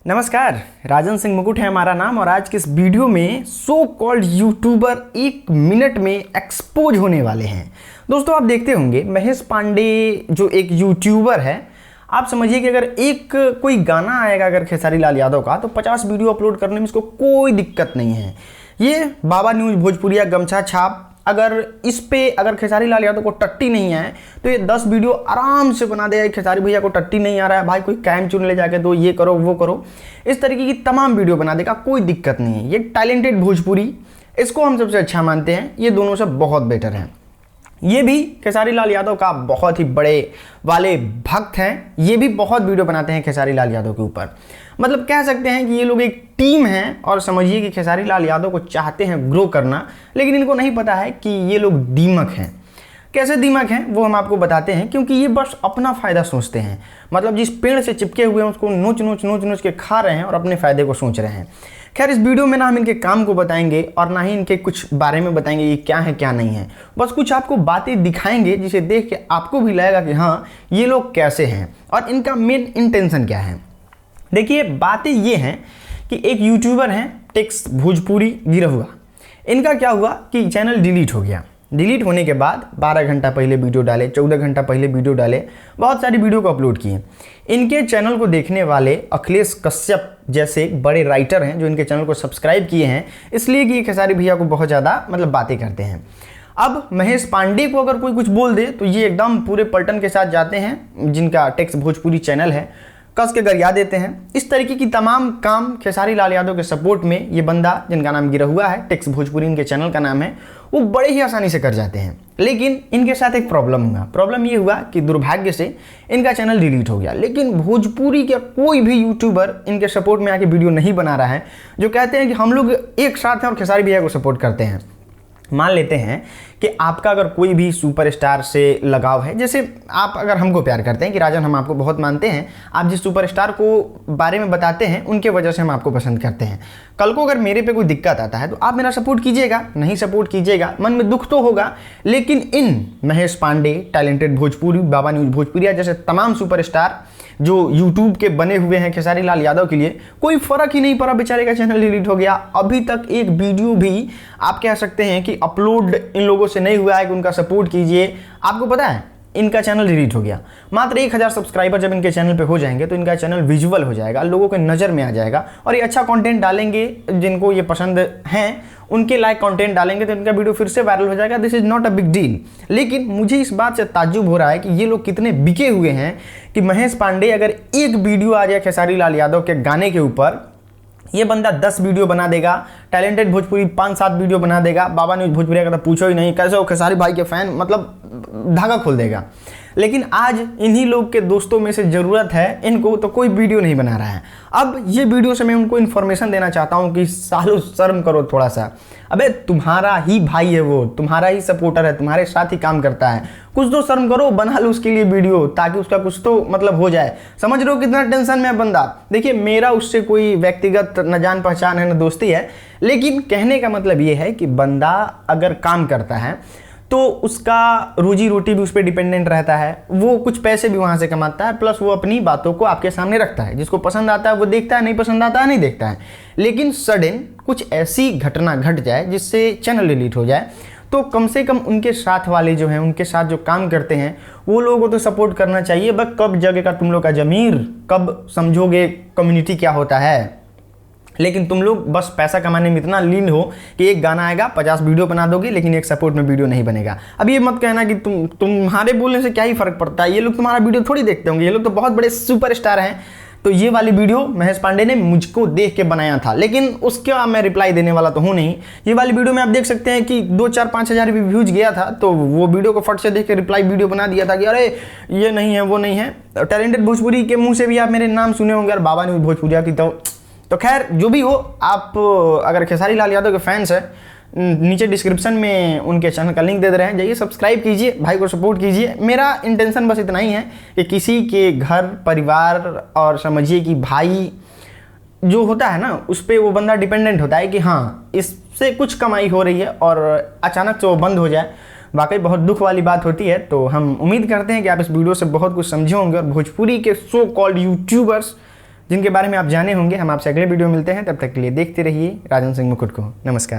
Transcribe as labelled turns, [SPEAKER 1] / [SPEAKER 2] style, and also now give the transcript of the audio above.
[SPEAKER 1] नमस्कार, राजन सिंह मुकुट है हमारा नाम। और आज के इस वीडियो में सो कॉल्ड यूट्यूबर 1 मिनट में एक्सपोज होने वाले हैं। दोस्तों आप देखते होंगे महेश पांडे जो एक यूट्यूबर है, आप समझिए कि अगर एक कोई गाना आएगा अगर खेसारी लाल यादव का तो 50 वीडियो अपलोड करने में इसको कोई दिक्कत नहीं है। ये बाबा न्यूज़ भोजपुरिया गमछा छाप अगर इस पे अगर खेसारी लाल यादव को टट्टी नहीं आए तो ये 10 वीडियो आराम से बना देगा। खेसारी भैया को टट्टी नहीं आ रहा है भाई, कोई कैम चुन ले जाके दो, ये करो वो करो, इस तरीके की तमाम वीडियो बना देगा, कोई दिक्कत नहीं है। ये टैलेंटेड भोजपुरी, इसको हम सबसे अच्छा मानते हैं, ये दोनों से बहुत बेटर हैं। ये भी खेसारी लाल यादव का बहुत ही बड़े वाले भक्त हैं, ये भी बहुत वीडियो बनाते हैं खेसारी लाल यादव के ऊपर। मतलब कह सकते हैं कि ये लोग एक टीम है और समझिए कि खेसारी लाल यादव को चाहते हैं ग्रो करना, लेकिन इनको नहीं पता है कि ये लोग दीमक हैं। कैसे दीमक हैं वो हम आपको बताते हैं, क्योंकि ये बस अपना फ़ायदा सोचते हैं। मतलब जिस पेड़ से चिपके हुए हैं उसको नोच नोच के खा रहे हैं और अपने फ़ायदे को सोच रहे हैं। खैर इस वीडियो में ना हम इनके काम को बताएंगे और ना ही इनके कुछ बारे में बताएंगे ये क्या है क्या नहीं है, बस कुछ आपको बातें दिखाएंगे जिसे देख के आपको भी लगेगा कि हाँ ये लोग कैसे हैं और इनका मेन इंटेंशन क्या है। देखिए बातें ये हैं कि एक यूट्यूबर हैं टेक्स भोजपुरी गिरहुआ, इनका क्या हुआ कि चैनल डिलीट हो गया। डिलीट होने के बाद 12 घंटा पहले वीडियो डाले, 14 घंटा पहले वीडियो डाले, बहुत सारी वीडियो को अपलोड किए। इनके चैनल को देखने वाले अखिलेश कश्यप जैसे बड़े राइटर हैं जो इनके चैनल को सब्सक्राइब किए हैं, इसलिए कि खेसारी भैया को बहुत ज़्यादा मतलब बातें करते हैं। अब महेश पांडे को अगर कोई कुछ बोल दे तो ये एकदम पूरे पलटन के साथ जाते हैं, जिनका टेक्स भोजपुरी चैनल है, कस के गरिया देते हैं। इस तरीके की तमाम काम खेसारी लाल यादव के सपोर्ट में ये बंदा, जिनका नाम गिरहुआ है, टेक्स भोजपुरी इनके चैनल का नाम है, वो बड़े ही आसानी से कर जाते हैं। लेकिन इनके साथ एक प्रॉब्लम हुआ। प्रॉब्लम ये हुआ कि दुर्भाग्य से इनका चैनल डिलीट हो गया। लेकिन भोजपुरी का कोई भी यूट्यूबर इनके सपोर्ट में आके वीडियो नहीं बना रहा है, जो कहते हैं कि हम लोग एक साथ हैं और खेसारी भैया को सपोर्ट करते हैं। मान लेते हैं कि आपका अगर कोई भी सुपरस्टार से लगाव है, जैसे आप अगर हमको प्यार करते हैं कि राजन हम आपको बहुत मानते हैं, आप जिस सुपरस्टार को बारे में बताते हैं उनके वजह से हम आपको पसंद करते हैं। कल को अगर मेरे पे कोई दिक्कत आता है तो आप मेरा सपोर्ट कीजिएगा, नहीं सपोर्ट कीजिएगा, मन में दुख तो होगा। लेकिन इन महेश पांडे, टैलेंटेड भोजपुरी, बाबा न्यूज़ भोजपुरिया जैसे तमाम सुपरस्टार जो यूट्यूब के बने हुए हैं खेसारी लाल यादव के लिए, कोई फ़र्क ही नहीं पड़ा, बेचारे का चैनल डिलीट हो गया। अभी तक एक वीडियो भी आप कह सकते हैं कि अपलोड इन लोगों से नहीं हुआ है कि उनका सपोर्ट कीजिए। आपको पता है इनका चैनल डिलीट हो गया। मात्र 1000 सब्सक्राइबर जब इनके चैनल पे हो जाएंगे तो इनका चैनल विजुअल हो जाएगा, लोगों के नज़र में आ जाएगा और ये अच्छा कंटेंट डालेंगे, जिनको ये पसंद हैं उनके लाइक कंटेंट डालेंगे तो इनका वीडियो फिर से वायरल हो जाएगा। This is not a big deal. लेकिन मुझे इस बात से ताज्जुब हो रहा है कि ये लोग कितने बिके हुए हैं कि महेश पांडे अगर एक वीडियो आ जाए खेसारी लाल यादव के गाने के ऊपर, ये बंदा 10 वीडियो बना देगा। टैलेंटेड भोजपुरी 5-7 वीडियो बना देगा। बाबा न्यूज़ भोजपुरिया का तो पूछो ही नहीं, कैसे हो खेसारी भाई के फैन, मतलब धागा खोल देगा। लेकिन आज इन्हीं लोग के दोस्तों में से ज़रूरत है इनको, तो कोई वीडियो नहीं बना रहा है। अब ये वीडियो से मैं उनको इन्फॉर्मेशन देना चाहता हूँ कि सालों शर्म करो थोड़ा सा। अबे तुम्हारा ही भाई है वो, तुम्हारा ही सपोर्टर है, तुम्हारे साथ ही काम करता है, कुछ तो शर्म करो, बना लो उसके लिए वीडियो ताकि उसका कुछ तो मतलब हो जाए। समझ रहे हो कितना टेंशन में है बंदा। देखिए मेरा उससे कोई व्यक्तिगत न जान पहचान है न दोस्ती है, लेकिन कहने का मतलब ये है कि बंदा अगर काम करता है तो उसका रोजी रोटी भी उस पर डिपेंडेंट रहता है, वो कुछ पैसे भी वहाँ से कमाता है, प्लस वो अपनी बातों को आपके सामने रखता है। जिसको पसंद आता है वो देखता है, नहीं पसंद आता है नहीं देखता है। लेकिन सडन कुछ ऐसी घटना घट जाए जिससे चैनल डिलीट हो जाए तो कम से कम उनके साथ वाले जो हैं, उनके साथ जो काम करते हैं, वो लोगों को तो सपोर्ट करना चाहिए। बस कब जगेगा तुम लोग का ज़मीर, कब समझोगे कम्युनिटी क्या होता है। लेकिन तुम लोग बस पैसा कमाने में इतना लीन हो कि एक गाना आएगा 50 वीडियो बना दोगे लेकिन एक सपोर्ट में वीडियो नहीं बनेगा। अब ये मत कहना कि तुम्हारे बोलने से क्या ही फ़र्क पड़ता है, ये लोग तुम्हारा वीडियो थोड़ी देखते होंगे, ये लोग तो बहुत बड़े सुपरस्टार हैं। तो ये वाली वीडियो महेश पांडे ने मुझको देख के बनाया था, लेकिन उसका मैं रिप्लाई देने वाला तो हूँ नहीं। ये वाली वीडियो में आप देख सकते हैं कि 2-4-5 हज़ार व्यूज गया था, तो वो वीडियो को फट से देख के रिप्लाई वीडियो बना दिया था कि अरे ये नहीं है वो नहीं है। टैलेंटेड भोजपुरी के मुँह से भी आप मेरे नाम सुने होंगे और बाबा न्यूज़ भोजपुरिया की तो खैर जो भी हो, आप अगर खेसारी लाल यादव के फैंस हैं, नीचे डिस्क्रिप्शन में उनके चैनल का लिंक दे दे रहे हैं, जाइए सब्सक्राइब कीजिए, भाई को सपोर्ट कीजिए। मेरा इंटेंशन बस इतना ही है कि किसी के घर परिवार और समझिए कि भाई जो होता है ना, उस पर वो बंदा डिपेंडेंट होता है कि हाँ इससे कुछ कमाई हो रही है और अचानक से वो बंद हो जाए, वाकई बहुत दुख वाली बात होती है। तो हम उम्मीद करते हैं कि आप इस वीडियो से बहुत कुछ समझे होंगे और भोजपुरी के सो कॉल्ड यूट्यूबर्स जिनके बारे में आप जाने होंगे। हम आपसे अगले वीडियो मिलते हैं, तब तक के लिए देखते रहिए राजन सिंह मुकुट को। नमस्कार।